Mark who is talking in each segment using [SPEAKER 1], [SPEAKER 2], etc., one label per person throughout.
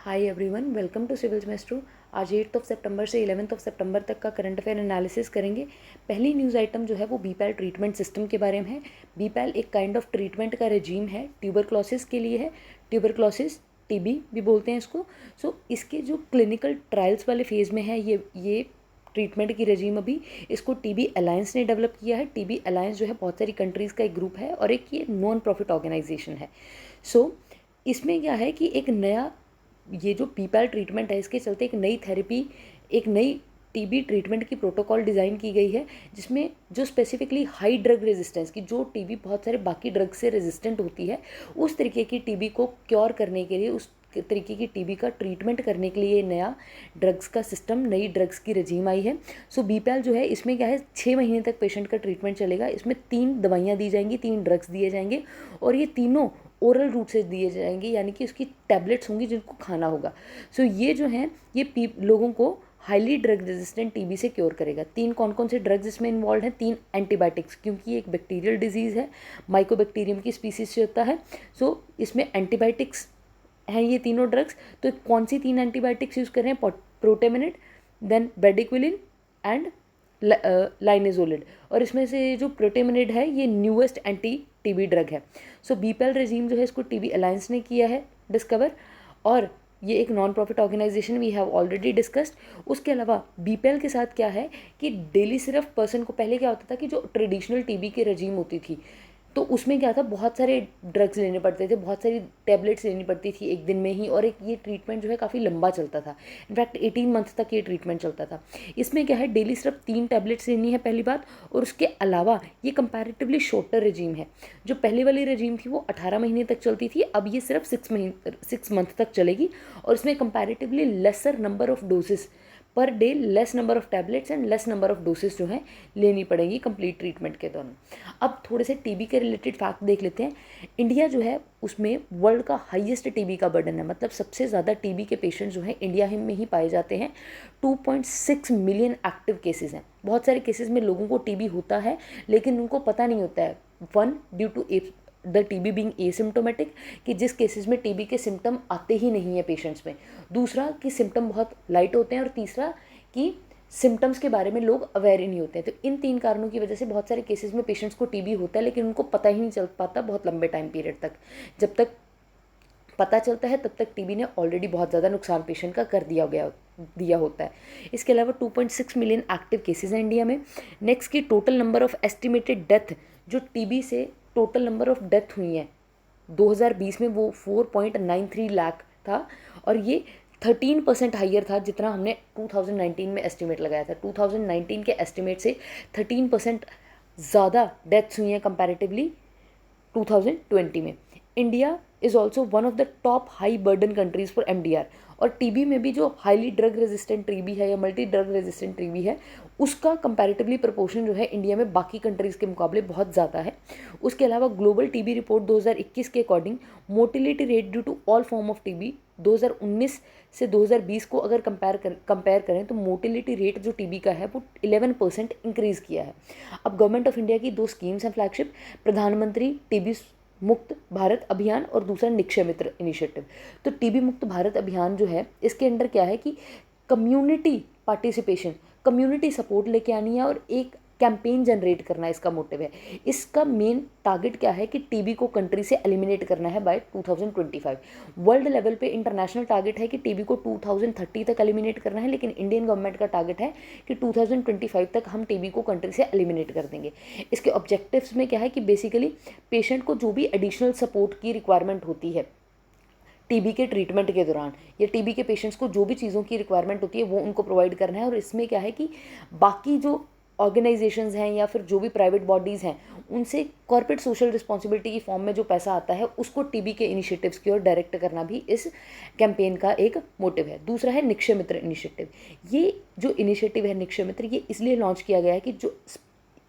[SPEAKER 1] Hi everyone, welcome to civils maestro. आज 8 सितंबर से 11 सितंबर तक का करंट अफेयर एनालिसिस करेंगे। पहली न्यूज़ आइटम जो है वो बीपैल ट्रीटमेंट सिस्टम के बारे में है। बीपैल एक काइंड ऑफ ट्रीटमेंट का रेजीम है, ट्यूबरक्लोसिस के लिए है। ट्यूबरक्लोसिस टीबी भी बोलते हैं इसको। इसके जो क्लिनिकल ट्रायल्स वाले फेज़ में है ये ट्रीटमेंट की रेजीम अभी इसको टीबी अलायंस ने डेवलप किया है। टीबी अलायंस जो है बहुत सारी कंट्रीज़ का एक ग्रुप है और एक ये नॉन प्रॉफिट ऑर्गेनाइजेशन है। इसमें क्या है कि एक नया ये जो बीपैल ट्रीटमेंट है इसके चलते एक नई थेरेपी, एक नई टीबी ट्रीटमेंट की प्रोटोकॉल डिज़ाइन की गई है, जिसमें जो स्पेसिफिकली हाई ड्रग रेजिस्टेंस की, जो टीबी बहुत सारे बाकी ड्रग से रेजिस्टेंट होती है, उस तरीके की टीबी को क्योर करने के लिए, उस तरीके की टीबी का ट्रीटमेंट करने के लिए नया ड्रग्स का सिस्टम, नई ड्रग्स की रजीम आई है। बीपैल जो है इसमें क्या है, 6 महीने तक पेशेंट का ट्रीटमेंट चलेगा। इसमें 3 दवाइयाँ दी जाएंगी, 3 ड्रग्स दिए जाएंगे और ये तीनों ओरल रूट से दिए जाएंगे, यानी कि उसकी टैबलेट्स होंगी जिनको खाना होगा। ये जो है ये लोगों को हाईली ड्रग रेजिस्टेंट टीबी से क्योर करेगा। 3 कौन कौन से ड्रग्स इसमें इन्वॉल्व हैं? 3 एंटीबायोटिक्स, क्योंकि ये एक बैक्टीरियल डिजीज़ है, माइकोबैक्टीरियम की स्पीसीज से होता है। इसमें एंटीबायोटिक्स हैं ये तीनों ड्रग्स। तो कौन सी 3 एंटीबायोटिक्स यूज़ कर रहे हैं? प्रोटेमिनेट, देन बेडिक्विलिन एंड लाइनेजोलिड। और इसमें से जो प्रोटेमिनेट है ये न्यूएस्ट एंटी टीबी ड्रग है। बीपैल रेजीम जो है इसको टीबी अलायंस ने किया है डिस्कवर, और ये एक non profit organisation we have already discussed. उसके अलावा बीपैल के साथ क्या है कि डेली सिर्फ पर्सन को, पहले क्या होता था कि जो ट्रेडिशनल टीबी की रेजीम होती थी तो उसमें क्या था, बहुत सारे ड्रग्स लेने पड़ते थे, बहुत सारी टैबलेट्स लेनी पड़ती थी एक दिन में ही, और एक ये ट्रीटमेंट जो है काफ़ी लंबा चलता था। इनफैक्ट 18 मंथ तक ये ट्रीटमेंट चलता था। इसमें क्या है, डेली सिर्फ 3 टैबलेट्स लेनी है पहली बात, और उसके अलावा ये कंपैरेटिवली शॉर्टर रेजीम है। जो पहले वाली रेजीम थी वो 18 महीने तक चलती थी, अब ये सिर्फ 6 मंथ तक चलेगी, और इसमें comparatively laser number of doses per day, less number of tablets and less number of doses जो है लेनी पड़ेगी कंप्लीट ट्रीटमेंट के दौरान। अब थोड़े से टीबी के रिलेटेड फैक्ट देख लेते हैं। इंडिया जो है उसमें वर्ल्ड का हाईएस्ट टीबी का बर्डन है, मतलब सबसे ज़्यादा टीबी के पेशेंट जो हैं इंडिया में ही पाए जाते हैं। 2.6 मिलियन एक्टिव केसेस हैं। बहुत सारे केसेस में लोगों को टीबी होता है लेकिन उनको पता नहीं होता है। One, due to the TB being asymptomatic, कि जिस केसेस में टीबी के सिम्टम आते ही नहीं है पेशेंट्स में। दूसरा कि सिम्टम बहुत लाइट होते हैं, और तीसरा कि सिम्टम्स के बारे में लोग अवेयर ही नहीं होते हैं। तो इन 3 कारणों की वजह से बहुत सारे केसेस में पेशेंट्स को टीबी होता है लेकिन उनको पता ही नहीं चल पाता बहुत लंबे टाइम पीरियड तक। जब तक पता चलता है तब तक टीबी ने ऑलरेडी बहुत ज़्यादा नुकसान पेशेंट का कर दिया होता है। इसके अलावा 2.6 मिलियन एक्टिव केसेस हैं इंडिया में। नेक्स्ट की total number of estimated death, जो टीबी से टोटल नंबर ऑफ डेथ हुई हैं 2020 में, वो 4.93 लाख था, और ये 13% हाइयर था जितना हमने 2019 में एस्टिमेट लगाया था। 2019 के एस्टिमेट से 13% ज़्यादा डेथ्स हुई हैं कंपैरेटिवली 2020 में। India is also one of the top high burden countries for MDR, और टीबी में भी जो हाईली ड्रग रेजिस्टेंट टीबी है या मल्टी ड्रग रेजिस्टेंट टीबी है उसका कंपैरेटिवली प्रोपोर्शन जो है इंडिया में बाकी कंट्रीज़ के मुकाबले बहुत ज़्यादा है। उसके अलावा ग्लोबल टीबी रिपोर्ट 2021 के according mortality rate due to all form of TB 2019 से 2020 को अगर कंपेयर करें तो मोर्टेलिटी रेट जो टीबी का है वो 11% इंक्रीज़ किया है। अब गवर्नमेंट ऑफ इंडिया की 2 स्कीम्स हैं फ्लैगशिप, प्रधानमंत्री टीबी मुक्त भारत अभियान और दूसरा निक्षय मित्र इनिशिएटिव। तो टीबी मुक्त भारत अभियान जो है इसके अंडर क्या है कि कम्युनिटी पार्टिसिपेशन, कम्युनिटी सपोर्ट लेके आनी है और एक कैंपेन जनरेट करना इसका मोटिव है। इसका मेन टारगेट क्या है कि टीबी को कंट्री से एलिमिनेट करना है बाय 2025। वर्ल्ड लेवल पे इंटरनेशनल टारगेट है कि टीबी को 2030 तक एलिमिनेट करना है, लेकिन इंडियन गवर्नमेंट का टारगेट है कि 2025 तक हम टीबी को कंट्री से एलिमिनेट कर देंगे। इसके ऑब्जेक्टिव्स में क्या है कि बेसिकली पेशेंट को जो भी एडिशनल सपोर्ट की रिक्वायरमेंट होती है टीबी के ट्रीटमेंट के दौरान, या टीबी के पेशेंट्स को जो भी चीज़ों की रिक्वायरमेंट होती है वो उनको प्रोवाइड करना है। और इसमें क्या है कि बाकी जो ऑर्गेनाइजेशंस हैं या फिर जो भी प्राइवेट बॉडीज़ हैं उनसे कॉर्पोरेट सोशल रिस्पॉन्सिबिलिटी की फॉर्म में जो पैसा आता है उसको टीबी के इनिशिएटिव्स की ओर डायरेक्ट करना भी इस कैंपेन का एक मोटिव है। दूसरा है निक्षय मित्र इनिशिएटिव। ये जो इनिशिएटिव है निक्षय मित्र, ये इसलिए लॉन्च किया गया है कि जो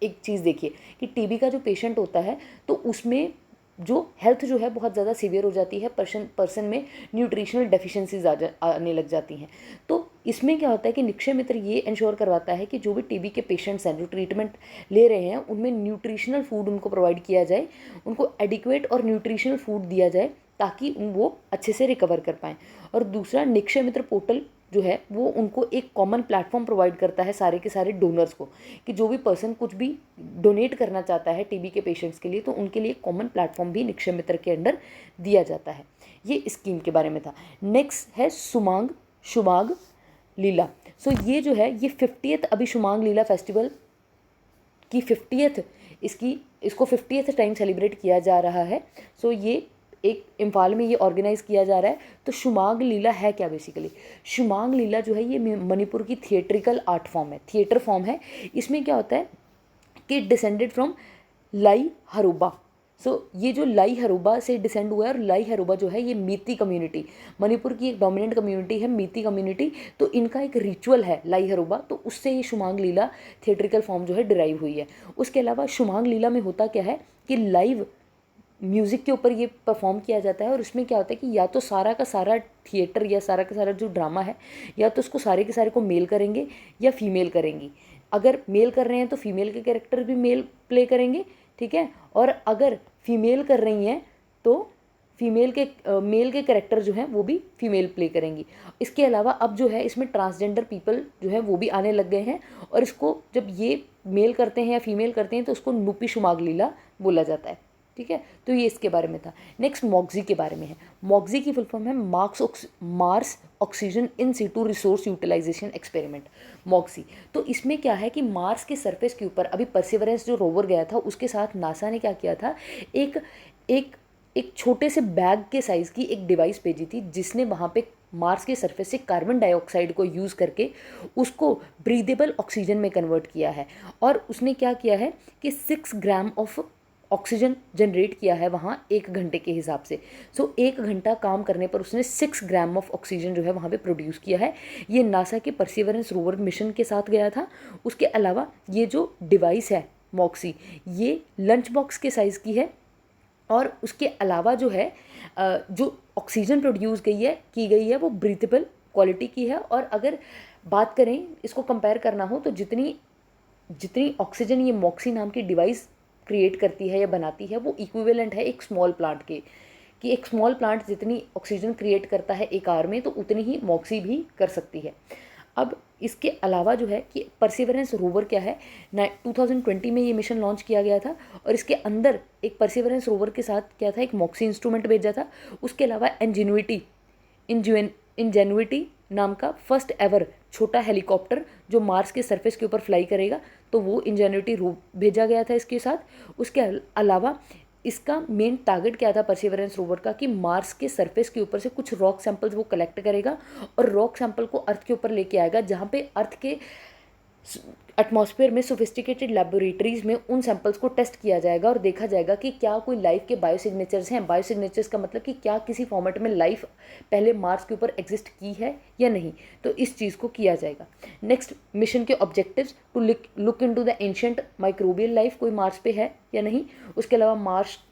[SPEAKER 1] एक चीज़ देखिए कि टीबी का जो पेशेंट होता है तो उसमें जो हेल्थ जो है बहुत ज़्यादा सीवियर हो जाती है, पर्सन में न्यूट्रिशनल डेफिशिएंसीज आने लग जाती हैं। तो इसमें क्या होता है कि निक्षय मित्र ये इंश्योर करवाता है कि जो भी टीबी के पेशेंट्स हैं जो ट्रीटमेंट ले रहे हैं उनमें न्यूट्रिशनल फूड उनको प्रोवाइड किया जाए, उनको एडिक्वेट और न्यूट्रिशनल फूड दिया जाए ताकि वो अच्छे से रिकवर कर पाएँ। और दूसरा निक्षय मित्र पोर्टल जो है वो उनको एक कॉमन प्लेटफॉर्म प्रोवाइड करता है सारे के सारे डोनर्स को, कि जो भी पर्सन कुछ भी डोनेट करना चाहता है टीबी के पेशेंट्स के लिए तो उनके लिए कॉमन प्लेटफॉर्म भी निक्षय मित्र के अंडर दिया जाता है। ये स्कीम के बारे में था। नेक्स्ट है शुमांग लीला। सो ये जो है ये 50th अभी शुमांग लीला फेस्टिवल की 50th इसको 50th टाइम सेलिब्रेट किया जा रहा है। सो ये एक इम्फाल में ये ऑर्गेनाइज़ किया जा रहा है। तो शुमांग लीला है क्या? बेसिकली शुमांग लीला जो है ये मणिपुर की थिएट्रिकल आर्ट फॉर्म है, थिएटर फॉर्म है। इसमें क्या होता है कि डिसेंडेड फ्रॉम लाई हरुबा। सो ये जो लाई हरुबा से डिसेंड हुआ है, और लाई हरुबा जो है ये मीती कम्युनिटी, मणिपुर की एक डोमिनेंट कम्युनिटी है मीती कम्युनिटी। तो इनका एक रिचुअल है लाई हरुबा, तो उससे ये शुमांग लीला थिएट्रिकल फॉर्म जो है डिराइव हुई है। उसके अलावा शुमांग लीला में होता क्या है कि लाइव म्यूज़िक के ऊपर ये परफॉर्म किया जाता है। और उसमें क्या होता है कि या तो सारा का सारा थिएटर या सारा का सारा जो ड्रामा है, या तो उसको सारे के सारे को मेल करेंगे या फीमेल करेंगी। अगर मेल कर रहे हैं तो फीमेल के कैरेक्टर भी मेल प्ले करेंगे, ठीक है। और अगर फीमेल कर रही हैं तो फीमेल के मेल के कैरेक्टर जो हैं वो भी फीमेल प्ले करेंगी। इसके अलावा अब जो है इसमें ट्रांसजेंडर पीपल जो है वो भी आने लग गए हैं, और इसको जब ये मेल करते हैं या फीमेल करते हैं तो उसको नुपी शुमांग लीला बोला जाता है, ठीक है। तो ये इसके बारे में था। नेक्स्ट मॉक्सी के बारे में है। मॉक्सी की फुल फॉर्म है Mars oxygen in situ resource utilisation experiment, MOXIE. तो इसमें क्या है कि मार्स के सरफेस के ऊपर अभी परसिवरेंस जो रोवर गया था उसके साथ नासा ने क्या किया था, एक एक एक छोटे से बैग के साइज़ की एक डिवाइस भेजी थी, जिसने वहाँ पे मार्स के सरफेस से कार्बन डाइऑक्साइड को यूज़ करके उसको ब्रीदेबल ऑक्सीजन में कन्वर्ट किया है। और उसने क्या किया है कि 6 ग्राम ऑफ ऑक्सीजन जनरेट किया है वहाँ 1 घंटे के हिसाब से। सो 1 घंटा काम करने पर उसने 6 ग्राम ऑफ ऑक्सीजन जो है वहाँ पे प्रोड्यूस किया है। ये नासा के परसिवरेंस रोवर मिशन के साथ गया था। उसके अलावा ये जो डिवाइस है मॉक्सी, ये लंच बॉक्स के साइज़ की है। और उसके अलावा जो है जो ऑक्सीजन प्रोड्यूस की गई है वो ब्रीथेबल क्वालिटी की है। और अगर बात करें इसको कंपेयर करना हो तो जितनी जितनी ऑक्सीजन ये मॉक्सी नाम की डिवाइस क्रिएट करती है या बनाती है वो इक्विवेलेंट है एक स्मॉल प्लांट के, कि एक स्मॉल प्लांट जितनी ऑक्सीजन क्रिएट करता है एक आवर में तो उतनी ही मॉक्सी भी कर सकती है। अब इसके अलावा जो है कि परसिवरेंस रोवर क्या है, 2020 में ये मिशन लॉन्च किया गया था। और इसके अंदर एक परसिवरेंस रोवर के साथ क्या था, एक मॉक्सी इंस्ट्रूमेंट भेजा था। उसके अलावा इंजेन्युइटी नाम का फर्स्ट एवर छोटा हेलीकॉप्टर जो मार्स के सरफेस के ऊपर फ्लाई करेगा, तो वो इंजेन्युइटी भेजा गया था इसके साथ। उसके अलावा इसका मेन टारगेट क्या था परसिवरेंस रोवर का, कि मार्स के सरफेस के ऊपर से कुछ रॉक सैंपल्स वो कलेक्ट करेगा और रॉक सैंपल को अर्थ के ऊपर लेके आएगा, जहाँ पे अर्थ के एटमॉस्फेयर में सोफिस्टिकेटेड लेबोरेटरीज में उन सैंपल्स को टेस्ट किया जाएगा और देखा जाएगा कि क्या कोई लाइफ के बायोसिग्नेचर्स हैं। बायोसिग्नेचर्स का मतलब कि क्या किसी फॉर्मेट में लाइफ पहले मार्स के ऊपर एग्जिस्ट की है या नहीं, तो इस चीज़ को किया जाएगा। नेक्स्ट मिशन के objectives, to look into the ancient microbial life, कोई मार्स पे है या नहीं। उसके अलावा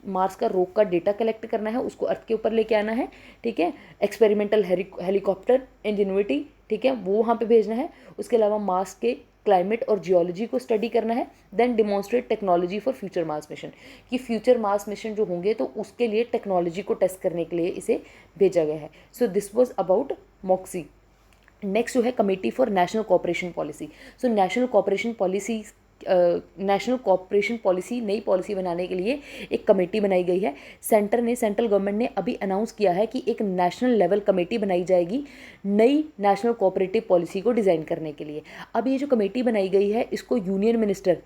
[SPEAKER 1] मार्स का रॉक का डेटा कलेक्ट करना है, उसको अर्थ के ऊपर लेके आना है, ठीक है। एक्सपेरिमेंटल हेलीकॉप्टर इंजेन्युइटी, ठीक है, वो वहाँ पे भेजना है। उसके अलावा मार्स के क्लाइमेट और जियोलॉजी को स्टडी करना है। Then demonstrate technology for future Mars mission, कि फ्यूचर मार्स मिशन जो होंगे तो उसके लिए टेक्नोलॉजी को टेस्ट करने के लिए इसे भेजा गया है। So this was about Moxie. Next जो है committee for national cooperation policy. So national cooperation policy नई पॉलिसी बनाने के लिए एक कमेटी बनाई गई है। सेंट्रल गवर्नमेंट ने अभी अनाउंस किया है कि एक नेशनल लेवल कमेटी बनाई जाएगी नई नेशनल कोऑपरेटिव पॉलिसी को डिज़ाइन करने के लिए। अब ये जो कमेटी बनाई गई है इसको union minister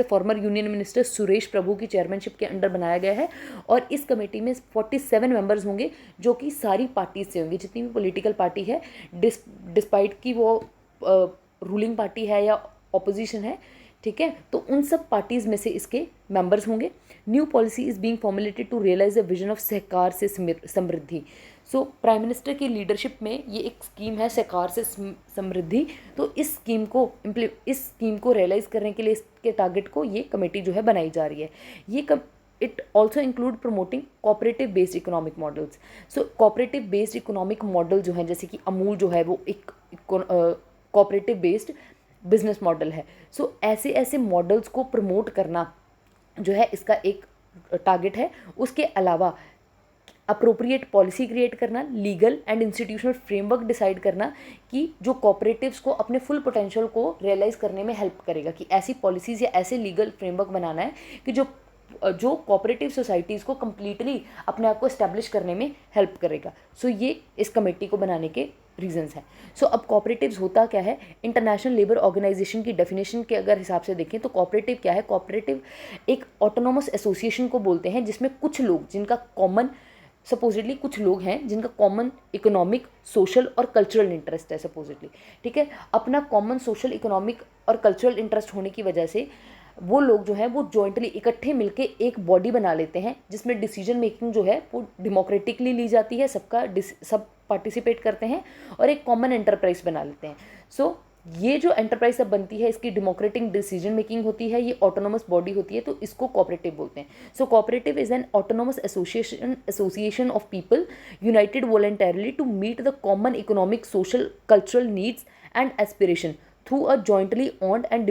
[SPEAKER 1] former union minister Suresh Prabhu की चेयरमैनशिप के अंडर बनाया गया है। और इस कमेटी में 47 मेंबर्स होंगे जो कि सारी पार्टीज से होंगे, जितनी भी पॉलिटिकल पार्टी है, डिस्पाइट कि वो रूलिंग पार्टी है या ऑपोजिशन है, ठीक है, तो उन सब पार्टीज़ में से इसके मेंबर्स होंगे। New policy is being formulated to realise the vision of सहकार से समृद्धि। सो प्राइम मिनिस्टर की लीडरशिप में ये एक स्कीम है सहकार से समृद्धि। तो इस स्कीम को रियलाइज़ करने के लिए इसके टारगेट को ये कमेटी जो है बनाई जा रही है। It also include promoting cooperative based economic models. So cooperative based economic model जो है, जैसे कि अमूल जो है वो एक कोऑपरेटिव बेस्ड बिजनेस मॉडल है। सो ऐसे मॉडल्स को प्रमोट करना जो है इसका एक टारगेट है। उसके अलावा अप्रोप्रिएट पॉलिसी क्रिएट करना, legal and institutional framework decide करना कि जो कॉपरेटिव्स को अपने फुल पोटेंशियल को रियलाइज़ करने में हेल्प करेगा, कि ऐसी पॉलिसीज़ या ऐसे लीगल फ्रेमवर्क बनाना है कि जो जो कोऑपरेटिव सोसाइटीज़ को कम्प्लीटली अपने आप को इस्टेब्लिश करने में हेल्प करेगा। सो ये इस कमेटी को बनाने के रीजंस हैं। सो अब कोऑपरेटिव्स होता क्या है, इंटरनेशनल लेबर ऑर्गेनाइजेशन की डेफिनेशन के अगर हिसाब से देखें तो कोऑपरेटिव क्या है, कोऑपरेटिव एक ऑटोनोमस एसोसिएशन को बोलते हैं जिसमें कुछ लोग जिनका कॉमन, सपोजिटली कुछ लोग हैं जिनका कॉमन इकोनॉमिक, सोशल और कल्चरल इंटरेस्ट है सपोजिटली, ठीक है। अपना कॉमन सोशल, इकोनॉमिक और कल्चरल इंटरेस्ट होने की वजह से वो लोग जो है वो जॉइंटली इकट्ठे मिलके एक बॉडी बना लेते हैं जिसमें डिसीजन मेकिंग जो है वो डेमोक्रेटिकली ली जाती है, सब पार्टिसिपेट करते हैं और एक कॉमन एंटरप्राइज बना लेते हैं। सो ये जो एंटरप्राइज अब बनती है इसकी डेमोक्रेटिक डिसीजन मेकिंग होती है, ये ऑटोनोमस बॉडी होती है, तो इसको कोऑपरेटिव बोलते हैं। So cooperative is an autonomous association of people united voluntarily to meet the common economic, social, cultural needs and aspiration through a jointly owned and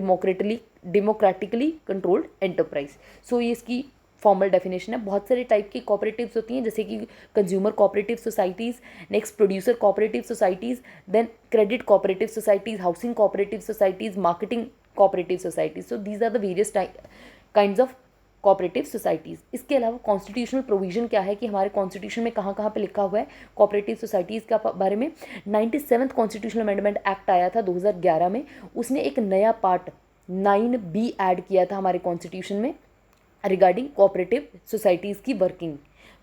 [SPEAKER 1] democratically controlled enterprise. So ये इसकी formal definition है। बहुत सारे type की cooperatives होती हैं जैसे कि consumer cooperative societies, next producer cooperative societies, then credit cooperative societies, housing cooperative societies, marketing cooperative societies. So these are the various kinds of cooperative societies. इसके अलावा कॉन्स्टिट्यूशनल प्रोविजन क्या है कि हमारे कॉन्स्टिट्यूशन में कहाँ कहाँ पे लिखा हुआ है कोऑपरेटिव सोसाइटीज़ का बारे में। 97th कॉन्स्टिट्यूशनल अमेंडमेंट एक्ट आया था 2011 में, उसने एक नया पार्ट 9B ऐड किया था हमारे कॉन्स्टिट्यूशन में रिगार्डिंग कोऑपरेटिव सोसाइटीज़ की वर्किंग।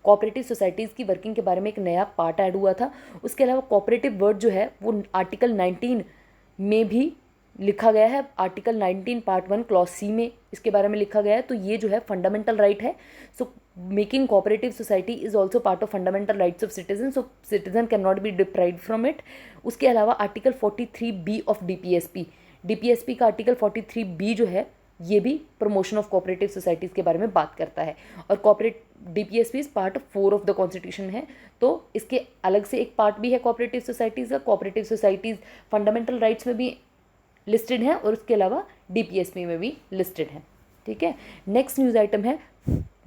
[SPEAKER 1] कोऑपरेटिव सोसाइटीज़ की वर्किंग के बारे में एक नया पार्ट ऐड हुआ था। उसके अलावा कोऑपरेटिव वर्ड जो है वो आर्टिकल 19 में भी लिखा गया है, आर्टिकल 19 पार्ट 1 क्लॉज C में इसके बारे में लिखा गया है। तो ये जो है फंडामेंटल राइट है। So making cooperative society is also part of fundamental rights of citizen, so citizen can not be deprived from it. उसके अलावा आर्टिकल 43B ऑफ DPSP का आर्टिकल 43B जो है ये भी प्रमोशन ऑफ कोऑपरेटिव सोसाइटीज़ के बारे में बात करता है। और cooperate DPSP is part 4 of the constitution है, तो इसके अलग से एक पार्ट भी है कोऑपरेटिव सोसाइटीज़ का। कोऑपरेटिव सोसाइटीज़ फंडामेंटल राइट्स में भी लिस्टेड हैं और उसके अलावा DPSP में भी लिस्टेड हैं, ठीक है। नेक्स्ट न्यूज़ आइटम है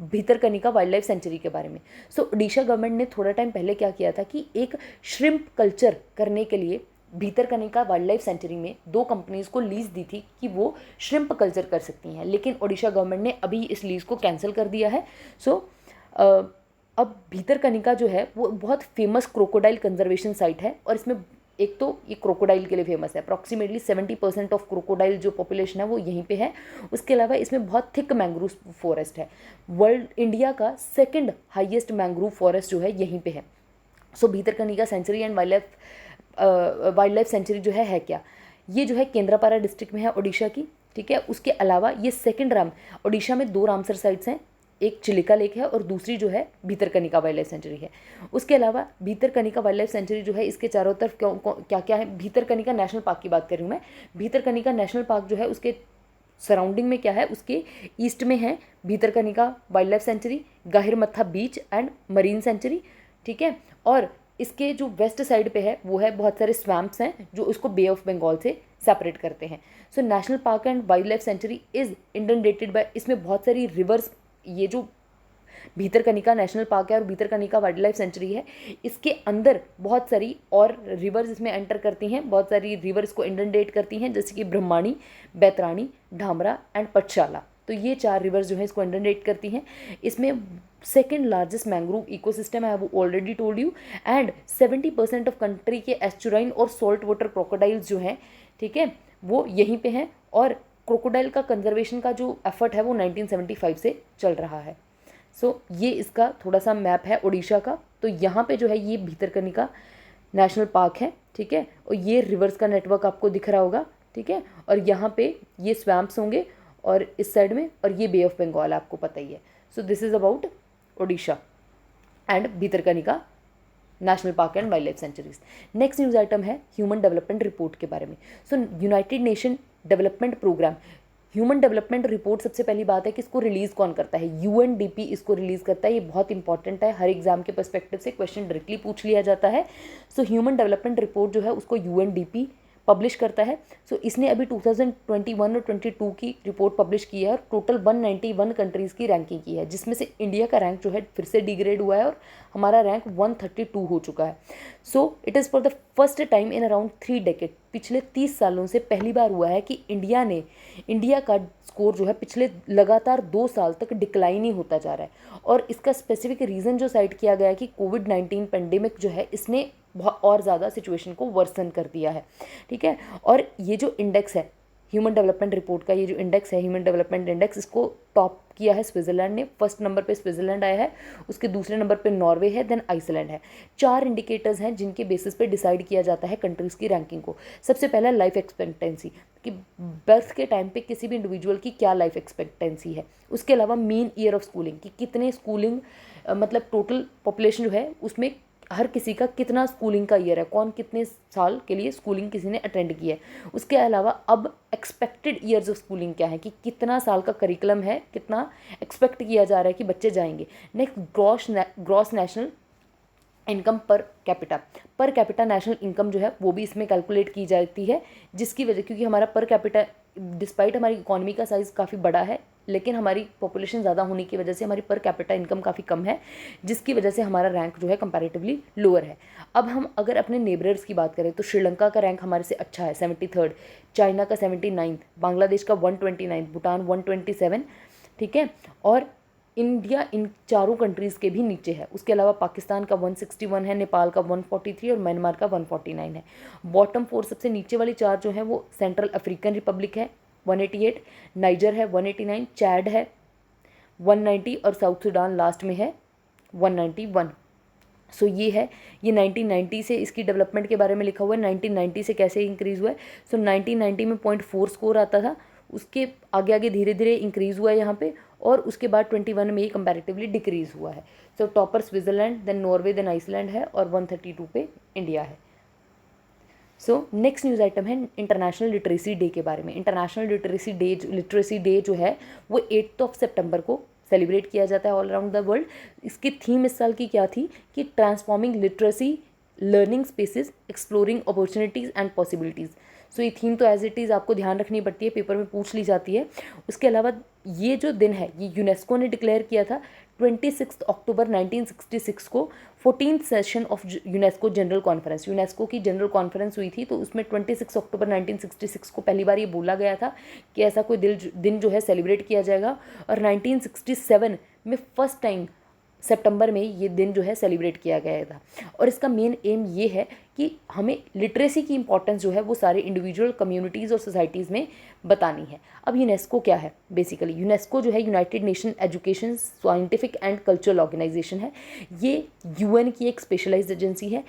[SPEAKER 1] भीतरकनिका वाइल्ड लाइफ सेंचुरी के बारे में। सो ओडिशा गवर्नमेंट ने थोड़ा टाइम पहले क्या किया था कि एक श्रिम्प कल्चर करने के लिए भीतरकनिका वाइल्ड लाइफ सेंचुरी में 2 कंपनीज़ को लीज दी थी कि वो श्रिम्प कल्चर कर सकती हैं, लेकिन ओडिशा गवर्नमेंट ने अभी इस लीज को कैंसिल कर दिया है। सो अब भीतरकनिका जो है वो बहुत फेमस क्रोकोडाइल कंजर्वेशन साइट है और इसमें एक तो ये क्रोकोडाइल के लिए फेमस है, अप्रॉक्सीमेटली 70% ऑफ क्रोकोडाइल जो पॉपुलेशन है वो यहीं पे है। उसके अलावा इसमें बहुत थिक मैंग्रोव फॉरेस्ट है, इंडिया का 2nd हाईएस्ट मैंग्रोव फॉरेस्ट जो है यहीं पे है। So Bhitarkanika sanctuary and wildlife sanctuary जो है क्या, ये जो है केंद्रापारा डिस्ट्रिक्ट में है ओडिशा की, ठीक है। उसके अलावा ये ओडिशा में 2 रामसर साइट्स हैं, एक चिलिका लेक है और दूसरी जो है भीतरकनिका वाइल्ड लाइफ सेंचुरी है। उसके अलावा भीतरकनिका वाइल्ड लाइफ सेंचुरी जो है इसके चारों तरफ क्या क्या है, भीतरकनिका नेशनल पार्क की बात कर रही हूँ मैं। भीतरकनिका नेशनल पार्क जो है उसके सराउंडिंग में क्या है, उसके ईस्ट में है Bhitarkanika wildlife sanctuary, Gahirmatha beach and marine sanctuary, ठीक है। और इसके जो वेस्ट साइड पे है वो है बहुत सारे स्वैम्प्स हैं जो इसको बे ऑफ बंगाल से सेपरेट करते हैं। So national park and wildlife sanctuary is inundated by, इसमें बहुत सारी रिवर्स, ये जो भीतरकनिका नेशनल पार्क है और भीतरकनिका वाइल्ड लाइफ सेंचुरी है इसके अंदर बहुत सारी और रिवर्स इसमें एंटर करती हैं, बहुत सारी रिवर्स को इंडनडेट करती हैं जैसे कि ब्रह्माणी, बैतरानी, ढामरा एंड पटशाला। तो ये 4 रिवर्स जो है इसको इंडनडेट करती हैं। इसमें 2nd लार्जेस्ट मैंग्रोव इकोसिस्टम है, वो already told you, and 70% of country के एस्चुराइन और सॉल्ट वाटर क्रोकोडाइल्स जो हैं, ठीक है, वो यहीं पे हैं। और क्रोकोडाइल का कंजर्वेशन का जो एफर्ट है वो 1975 से चल रहा है। सो ये इसका थोड़ा सा मैप है ओडिशा का। तो यहाँ पे जो है ये भीतरकनिका नेशनल पार्क है, ठीक है, और ये रिवर्स का नेटवर्क आपको दिख रहा होगा, ठीक है। और यहाँ पे ये स्वैम्प्स होंगे और इस साइड में, और ये बे ऑफ बंगाल आपको पता ही है। So this is about Odisha and Bhitarkanika national park and wildlife sanctuaries. Next news item है ह्यूमन डेवलपमेंट रिपोर्ट के बारे में। So United Nation development programme human development report, सबसे पहली बात है कि इसको रिलीज़ कौन करता है, UNDP इसको रिलीज़ करता है। ये बहुत इंपॉर्टेंट है, हर एग्जाम के पर्सपेक्टिव से क्वेश्चन डायरेक्टली पूछ लिया जाता है। सो ह्यूमन डेवलपमेंट रिपोर्ट जो है उसको UNDP पब्लिश करता है। सो इसने अभी 2021 और 22 की रिपोर्ट पब्लिश की है और टोटल 191 कंट्रीज़ की रैंकिंग की है, जिसमें से इंडिया का रैंक जो है फिर से डिग्रेड हुआ है और हमारा रैंक 132 हो चुका है। So it is for the first time in around 3 decade, पिछले 30 सालों से पहली बार हुआ है कि इंडिया का स्कोर जो है पिछले लगातार 2 साल तक डिक्लाइन ही होता जा रहा है। और इसका स्पेसिफिक रीज़न जो साइट किया गया है कि कोविड-19 पेंडेमिक जो है इसने बहुत और ज़्यादा सिचुएशन को वर्सन कर दिया है। ठीक है, और ये जो इंडेक्स है ह्यूमन डेवलपमेंट रिपोर्ट का, ये जो इंडेक्स है ह्यूमन डेवलपमेंट इंडेक्स, इसको टॉप किया है स्विट्ज़रलैंड ने। फर्स्ट नंबर पे स्विट्ज़रलैंड आया है, उसके दूसरे नंबर पे नॉर्वे है, देन आइसलैंड है। 4 इंडिकेटर्स हैं जिनके बेसिस पे डिसाइड किया जाता है कंट्रीज़ की रैंकिंग को। सबसे पहला लाइफ एक्सपेक्टेंसी, कि बर्थ के टाइम पे किसी भी इंडिविजुअल की क्या लाइफ एक्सपेक्टेंसी है। उसके अलावा मीन ईयर ऑफ स्कूलिंग, कि कितने स्कूलिंग मतलब टोटल पॉपुलेशन जो है उसमें हर किसी का कितना स्कूलिंग का ईयर है, कौन कितने साल के लिए स्कूलिंग किसी ने अटेंड की है। उसके अलावा अब एक्सपेक्टेड ईयर्स ऑफ स्कूलिंग क्या है, कि कितना साल का करिकुलम है, कितना एक्सपेक्ट किया जा रहा है कि बच्चे जाएंगे। Next gross national income per capita national income जो है वो भी इसमें कैलकुलेट की जाती है, जिसकी वजह, क्योंकि हमारा पर कैपिटा डिस्पाइट हमारी इकोनॉमी का साइज़ काफ़ी बड़ा है, लेकिन हमारी पॉपुलेशन ज़्यादा होने की वजह से हमारी पर कैपिटा इनकम काफ़ी कम है, जिसकी वजह से हमारा रैंक जो है कंपैरेटिवली लोअर है। अब हम अगर अपने नेबरर्स की बात करें तो श्रीलंका का रैंक हमारे से अच्छा है, 73rd, चाइना का 79th, बांग्लादेश का 129th, भूटान 127, ठीक है, और इंडिया इन चारों कंट्रीज़ के भी नीचे है। उसके अलावा पाकिस्तान का 161 है, नेपाल का 143 और म्यांमार का 149 है। बॉटम 4 सबसे नीचे वाली 4 जो है वो सेंट्रल अफ्रीकन रिपब्लिक है 188, नाइजर है 189, चैड है 190 और साउथ सूडान लास्ट में है 191। सो ये है, ये 1990 से इसकी डेवलपमेंट के बारे में लिखा हुआ है, 1990 से कैसे इंक्रीज़ हुआ है। सो 1990 में 0.4 स्कोर आता था, उसके आगे आगे धीरे धीरे इंक्रीज़ हुआ है यहाँ पे, और उसके बाद 21 में ही कंपैरेटिवली डिक्रीज़ हुआ है। So topper Switzerland, then Norway, then Iceland है, और 132 पे इंडिया है। सो नेक्स्ट न्यूज़ आइटम है इंटरनेशनल लिटरेसी डे के बारे में। इंटरनेशनल लिटरेसी डे जो है वो 8 सितंबर को सेलिब्रेट किया जाता है ऑल अराउंड द वर्ल्ड। इसकी थीम इस साल की क्या थी कि transforming literacy learning spaces exploring opportunities and possibilities. So ये थीम तो एज इट इज़ आपको ध्यान रखनी पड़ती है, पेपर में पूछ ली जाती है। उसके अलावा ये जो दिन है ये यूनेस्को ने डिक्लेयर किया था 26 अक्टूबर 1966 को। 14th session of UNESCO general conference, UNESCO की जनरल कॉन्फ्रेंस हुई थी, तो उसमें 26 अक्टूबर 1966 को पहली बार ये बोला गया था कि ऐसा कोई दिन जो है सेलिब्रेट किया जाएगा। और 1967 में फर्स्ट टाइम सितंबर में ये दिन जो है सेलिब्रेट किया गया था। और इसका मेन एम ये है कि हमें लिटरेसी की इंपॉर्टेंस जो है वो सारे इंडिविजुअल कम्युनिटीज़ और सोसाइटीज़ में बतानी है। अब यूनेस्को क्या है, बेसिकली यूनेस्को जो है United Nation education scientific and cultural organisation है। ये यूएन की एक स्पेशलाइज्ड एजेंसी है।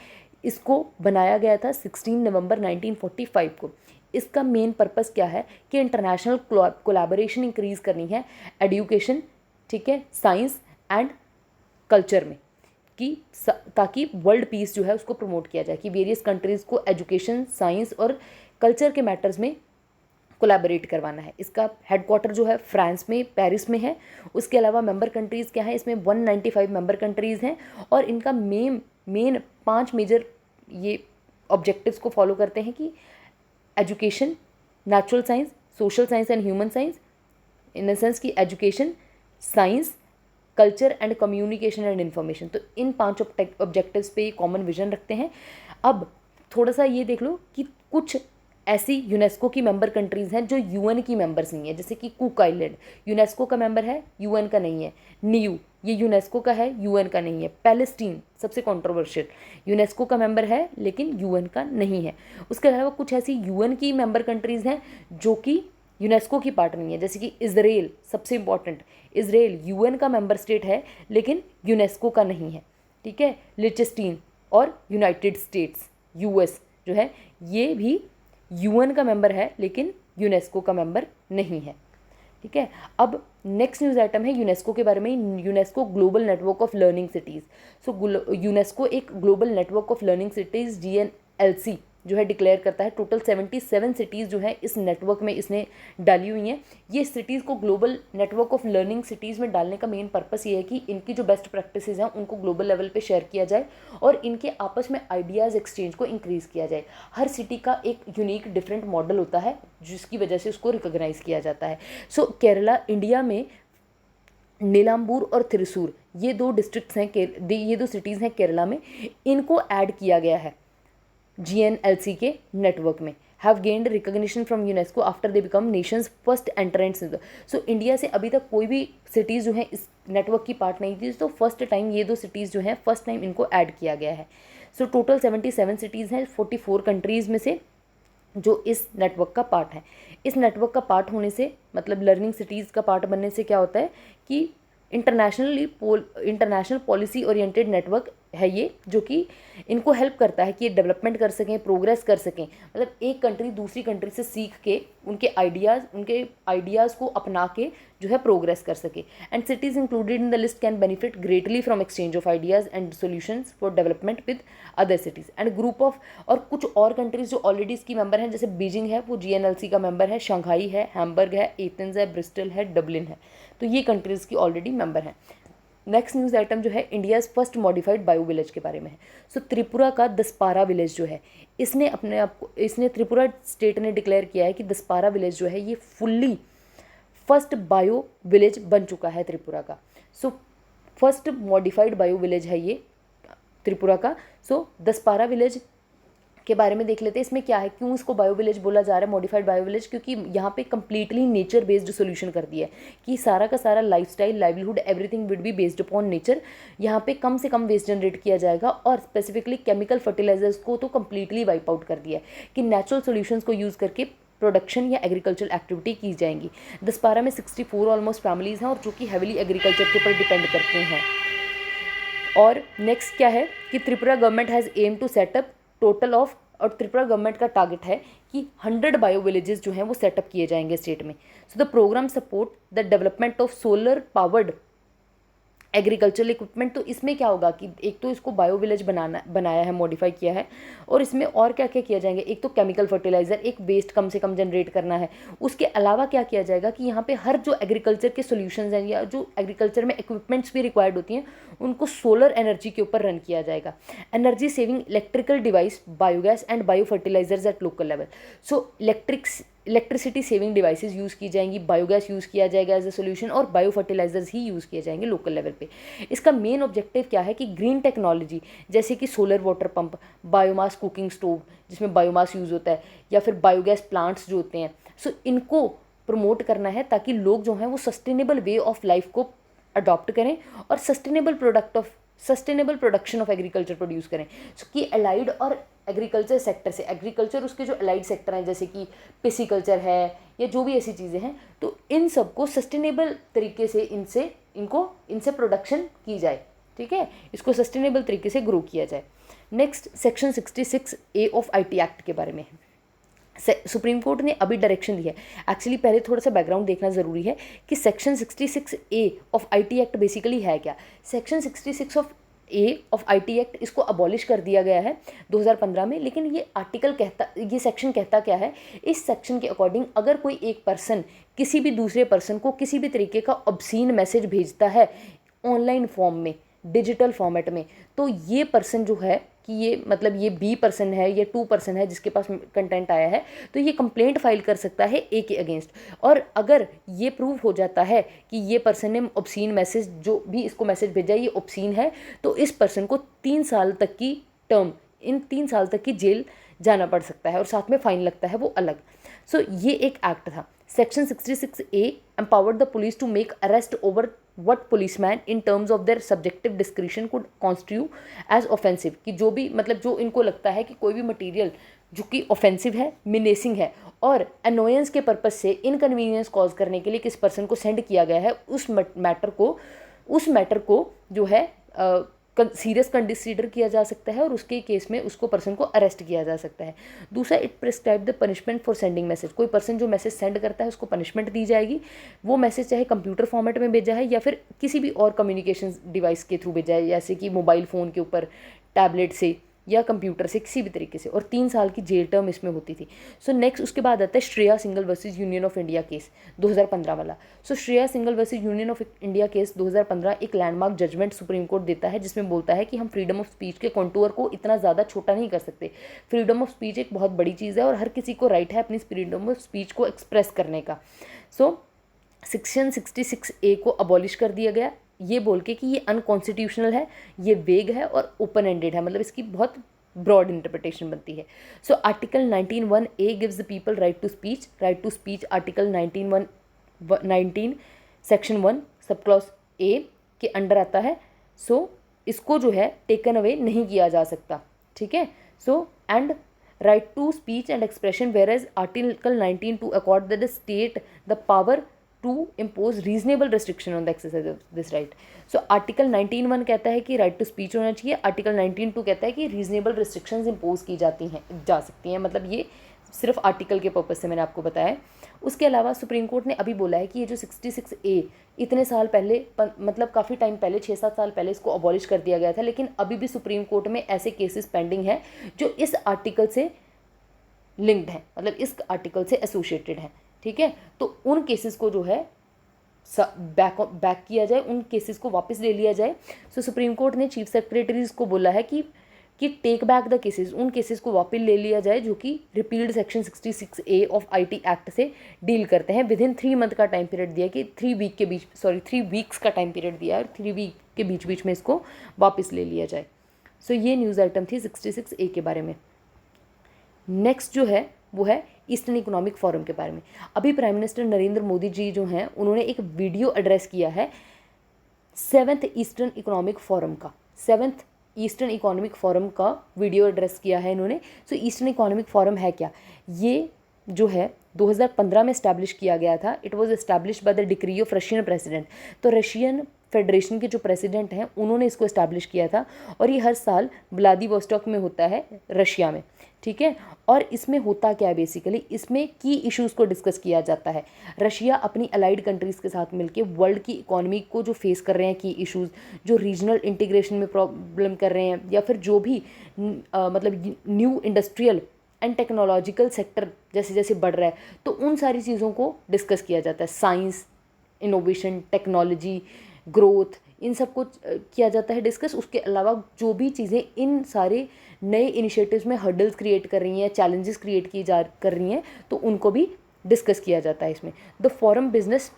[SPEAKER 1] इसको बनाया गया था 16 नवंबर 1945 को। इसका मेन पर्पस क्या है कि इंटरनेशनल कोलैबोरेशन इंक्रीज़ करनी है एजुकेशन, ठीक है, साइंस एंड कल्चर में, कि ताकि वर्ल्ड पीस जो है उसको प्रमोट किया जाए, कि वेरियस कंट्रीज़ को एजुकेशन, साइंस और कल्चर के मैटर्स में कोलैबोरेट करवाना है। इसका हेडक्वार्टर जो है फ्रांस में, पेरिस में है। उसके अलावा मेंबर कंट्रीज़ क्या है, इसमें 195 मेंबर कंट्रीज़ हैं, और इनका मेन 5 मेजर ये ऑब्जेक्टिव्स को फॉलो करते हैं कि education, natural science, social science and human science, in the sense कि education, science, culture and communication and information. तो इन 5 ऑब्जेक्टिव्स पे कॉमन विजन रखते हैं। अब थोड़ा सा ये देख लो कि कुछ ऐसी यूनेस्को की मेंबर कंट्रीज़ हैं जो यूएन की मेंबर्स नहीं है, जैसे कि कुक आइलैंड यूनेस्को का मेंबर है, यूएन का नहीं है। न्यू, ये यूनेस्को का है, यूएन का नहीं है। पैलेस्टीन सबसे कंट्रोवर्शियल, यूनेस्को का मेंबर है लेकिन यूएन का नहीं है। उसके अलावा कुछ ऐसी यूएन की मेंबर कंट्रीज़ हैं जो कि यूनेस्को की पार्ट नहीं है, जैसे कि इज़राइल, सबसे इंपॉर्टेंट, इज़राइल यूएन का मेंबर स्टेट है लेकिन यूनेस्को का नहीं है, ठीक है। लिechtenstein और यूनाइटेड स्टेट्स, यूएस जो है ये भी यूएन का मेंबर है लेकिन यूनेस्को का मेंबर नहीं है, ठीक है। अब नेक्स्ट न्यूज़ आइटम है यूनेस्को के बारे में, UNESCO global network of learning cities. So UNESCO एक global network of learning cities GNLC जो है डिक्लेयर करता है। टोटल 77 सिटीज़ जो है इस नेटवर्क में इसने डाली हुई हैं। ये सिटीज़ को global network of learning cities में डालने का मेन पर्पस ये है कि इनकी जो बेस्ट प्रैक्टिसेस हैं उनको ग्लोबल लेवल पे शेयर किया जाए और इनके आपस में आइडियाज़ एक्सचेंज को इंक्रीज़ किया जाए। हर सिटी का एक यूनिक डिफरेंट मॉडल होता है जिसकी वजह से उसको रिकॉग्नाइज़ किया जाता है। सो केरला इंडिया में नीलाम्बूर और थ्रिसूर ये दो डिस्ट्रिक्ट्स हैं, ये दो सिटीज़ हैं केरला में, इनको ऐड किया गया है GNLC के नेटवर्क में। Have gained recognition from UNESCO after they become Nations first entrants. So India से अभी तक कोई भी सिटीज़ जो है इस नेटवर्क की पार्ट नहीं थी, तो फर्स्ट टाइम ये दो सिटीज़ जो हैं फर्स्ट टाइम इनको ऐड किया गया है। सो टोटल 77 सिटीज़ हैं 44 कंट्रीज़ में से जो इस नेटवर्क का पार्ट है। इस नेटवर्क का पार्ट होने से मतलब लर्निंग सिटीज़ का पार्ट बनने से क्या होता है कि इंटरनेशनल पॉलिसी ओरिएंटेड नेटवर्क है ये, जो कि इनको हेल्प करता है कि ये डेवलपमेंट कर सकें, प्रोग्रेस कर सकें। मतलब एक कंट्री दूसरी कंट्री से सीख के उनके आइडियाज़ को अपना के जो है प्रोग्रेस कर सके। And cities included in the list can benefit greatly from exchange of ideas and solutions for development with other cities and group of. और कुछ और कंट्रीज़ जो ऑलरेडी इसकी मेंबर हैं, जैसे बीजिंग है वो GNLC का मेंबर है, शंघाई है, हैम्बर्ग है, एथेंस है, ब्रिस्टल है, डबलिन है, तो ये कंट्रीज़ की ऑलरेडी मेंबर हैं। नेक्स्ट न्यूज़ आइटम जो है India's first modified bio village के बारे में है। सो त्रिपुरा का दसपारा विलेज जो है इसने त्रिपुरा स्टेट ने डिक्लेयर किया है कि दसपारा विलेज जो है ये फुल्ली फर्स्ट बायो विलेज बन चुका है त्रिपुरा का। So first modified bio village है ये त्रिपुरा का। सो दसपारा विलेज के बारे में देख लेते हैं। इसमें क्या है, क्यों इसको बायो विलेज बोला जा रहा है, मॉडिफाइड बायो विलेज, क्योंकि यहाँ पे कम्प्लीटली नेचर बेस्ड सोल्यूशन कर दिया है कि सारा का सारा lifestyle, livelihood, everything would be based upon nature. यहाँ पे कम से कम वेस्ट जनरेट किया जाएगा और स्पेसिफिकली केमिकल फर्टिलाइजर्स को तो कम्प्लीटली वाइप आउट कर दिया है कि नेचुरल सोल्यूशंस को यूज़ करके प्रोडक्शन या एग्रीकल्चर एक्टिविटी की जाएंगी। दसपारा में 64 ऑलमोस्ट फैमिलीज़ हैं और जो कि हैविली एग्रीकल्चर के ऊपर डिपेंड करते हैं। और नेक्स्ट क्या है कि Tripura government has aim to set up total of, और त्रिपुरा गवर्नमेंट का टारगेट है कि 100 बायो विलेजेस जो हैं वो सेटअप किए जाएंगे स्टेट में। So the programme support the development of solar powered agricultural equipment. तो इसमें क्या होगा कि एक तो इसको बायो विलेज बनाया है, मॉडिफाई किया है, और इसमें और क्या क्या किया जाएंगे, एक तो केमिकल फर्टिलाइज़र, एक वेस्ट कम से कम जनरेट करना है। उसके अलावा क्या किया जाएगा कि यहाँ पे हर जो एग्रीकल्चर के सॉल्यूशंस हैं या जो एग्रीकल्चर में इक्विपमेंट्स भी रिक्वायर्ड होती हैं उनको सोलर एनर्जी के ऊपर रन किया जाएगा। Energy saving electrical device, biogas and bio fertilisers at local level. So electricity saving devices use की जाएंगी, बायोगैस यूज़ किया जाएगा एज ए सोल्यूशन, और बायो फर्टिलाइजर्स ही यूज़ किए जाएंगे लोकल लेवल पे। इसका मेन ऑब्जेक्टिव क्या है कि ग्रीन टेक्नोलॉजी जैसे कि solar water pump, biomass cooking stove जिसमें बायोमास यूज़ होता है, या फिर बायोगैस प्लांट्स जो होते हैं, सो इनको प्रमोट करना है ताकि लोग जो हैं वो सस्टेनेबल वे ऑफ लाइफ को अडॉप्ट करें और sustainable production of agriculture produce करें। सो कि अलाइड और एग्रीकल्चर सेक्टर से, एग्रीकल्चर उसके जो अलाइड सेक्टर हैं जैसे कि पिसिकल्चर है या जो भी ऐसी चीज़ें हैं, तो इन सबको सस्टेनेबल तरीके से इनसे प्रोडक्शन की जाए, ठीक है, इसको सस्टेनेबल तरीके से ग्रो किया जाए। Next section 66A of IT act के बारे में है। सुप्रीम कोर्ट ने अभी डायरेक्शन दिया है। एक्चुअली पहले थोड़ा सा बैकग्राउंड देखना ज़रूरी है कि section 66A of IT act basically है क्या। Section 66 of A of IT act इसको अबॉलिश कर दिया गया है 2015 में, लेकिन ये सेक्शन कहता क्या है, इस सेक्शन के अकॉर्डिंग अगर कोई एक पर्सन किसी भी दूसरे पर्सन को किसी भी तरीके का ऑब्सीन मैसेज भेजता है ऑनलाइन फॉर्म में, डिजिटल फॉर्मेट में, तो ये पर्सन जो है कि ये मतलब ये B पर्सन है, ये 2 पर्सन है जिसके पास कंटेंट आया है, तो ये कंप्लेंट फाइल कर सकता है A के अगेंस्ट। और अगर ये प्रूव हो जाता है कि ये पर्सन ने ऑब्सीन मैसेज, जो भी इसको मैसेज भेजा है ये ऑब्सीन है, तो इस पर्सन को 3 साल तक की इन 3 साल तक की जेल जाना पड़ सकता है और साथ में फ़ाइन लगता है वो अलग। सो ये एक एक्ट था। Section 66A empowered the police to make arrest over what policeman in terms of their subjective discretion could constitute as offensive, कि जो भी मतलब जो इनको लगता है कि कोई भी मटेरियल जो कि ऑफेंसिव है, मिनेसिंग है और अनोयंस के पर्पज से इनकन्वीनियंस कॉज करने के लिए किस पर्सन को सेंड किया गया है, उस मैटर को जो है सीरियस कंसिडर किया जा सकता है और उसके केस में उसको पर्सन को अरेस्ट किया जा सकता है। दूसरा, it prescribe the punishment for sending message. कोई पर्सन जो मैसेज सेंड करता है उसको पनिशमेंट दी जाएगी। वो मैसेज चाहे कंप्यूटर फॉर्मेट में भेजा है या फिर किसी भी और कम्युनिकेशन डिवाइस के थ्रू भेजा है, जैसे कि मोबाइल फ़ोन के ऊपर, टैबलेट से, या कंप्यूटर से किसी भी तरीके से, और 3 साल की जेल टर्म इसमें होती थी। सो नेक्स्ट उसके बाद आता है Shreya Singhal versus Union of India case 2015 वाला। So Shreya Singhal versus Union of India case 2015 एक लैंडमार्क जजमेंट सुप्रीम कोर्ट देता है, जिसमें बोलता है कि हम फ्रीडम ऑफ स्पीच के कॉन्टूर को इतना ज़्यादा छोटा नहीं कर सकते। फ्रीडम ऑफ स्पीच एक बहुत बड़ी चीज़ है और हर किसी को राइट है अपनी फ्रीडम ऑफ स्पीच को एक्सप्रेस करने का। सो सेक्शन 66A को अबॉलिश कर दिया गया, ये बोल के कि ये अनकॉन्स्टिट्यूशनल है, ये वेग है और ओपन एंडेड है, मतलब इसकी बहुत ब्रॉड इंटरप्रिटेशन बनती है। So article 19(1)A gives the people right to speech. Article 19 section 1 sub clause A के अंडर आता है। सो इसको जो है टेकन अवे नहीं किया जा सकता, ठीक है। So and right to speech and expression, whereas article 19 two accord the state the power to impose reasonable restriction on the exercise of this right. So article 19(1) कहता है कि राइट टू स्पीच होना चाहिए, article 19(2) कहता है कि reasonable restrictions impose की जा सकती हैं, मतलब ये सिर्फ आर्टिकल के पर्पज से मैंने आपको बताया। उसके अलावा सुप्रीम कोर्ट ने अभी बोला है कि ये जो 66A इतने साल पहले मतलब काफ़ी टाइम पहले 6-7 साल पहले इसको अबॉलिश कर दिया गया था, लेकिन अभी भी सुप्रीम कोर्ट में ऐसे केसेस पेंडिंग हैं जो इस आर्टिकल से लिंक्ड हैं, मतलब इस आर्टिकल से एसोसिएटेड हैं, ठीक है। तो उन केसेस को जो है बैक किया जाए, उन केसेस को वापस ले लिया जाए। सो सुप्रीम कोर्ट ने चीफ सेक्रेटरीज को बोला है कि टेक बैक द केसेस, उन केसेस को वापस ले लिया जाए जो कि repealed section 66A of IT act से डील करते हैं। विद इन 3 मंथ का टाइम पीरियड दिया कि 3 वीक्स का टाइम पीरियड दिया है, 3 वीक के बीच बीच में इसको वापस ले लिया जाए। सो ये न्यूज़ आइटम थी 66A के बारे में। नेक्स्ट जो है वो है ईस्टर्न इकोनॉमिक फोरम के बारे में। अभी प्राइम मिनिस्टर नरेंद्र मोदी जी जो हैं उन्होंने एक वीडियो एड्रेस किया है 7th ईस्टर्न इकोनॉमिक फोरम का, 7th ईस्टर्न इकोनॉमिक फोरम का वीडियो एड्रेस किया है इन्होंने। सो ईस्टर्न इकोनॉमिक फोरम है क्या? ये जो है 2015 में इस्टेब्लिश किया गया था। It was establish by the decree of Russian president. तो रशियन फेडरेशन के जो प्रेसिडेंट हैं उन्होंने इसको इस्टेब्लिश किया था और ये हर साल व्लादिवोस्टॉक में होता है, रशिया में, ठीक है। और इसमें होता क्या है बेसिकली, इसमें की इश्यूज़ को डिस्कस किया जाता है। रशिया अपनी अलाइड कंट्रीज़ के साथ मिलके वर्ल्ड की इकोनॉमी को जो फेस कर रहे हैं की इश्यूज़, जो रीजनल इंटीग्रेशन में प्रॉब्लम कर रहे हैं या फिर जो भी मतलब new industrial and technological sector जैसे जैसे बढ़ रहा है, तो उन सारी चीज़ों को डिस्कस किया जाता है। साइंस, इनोवेशन, टेक्नोलॉजी, ग्रोथ, इन सब को किया जाता है डिस्कस। उसके अलावा जो भी चीज़ें इन सारे नए इनिशिएटिव्स में हर्डल्स क्रिएट कर रही हैं, चैलेंजेस क्रिएट कर रही हैं, तो उनको भी डिस्कस किया जाता है इसमें। द फॉरम बिजनेस,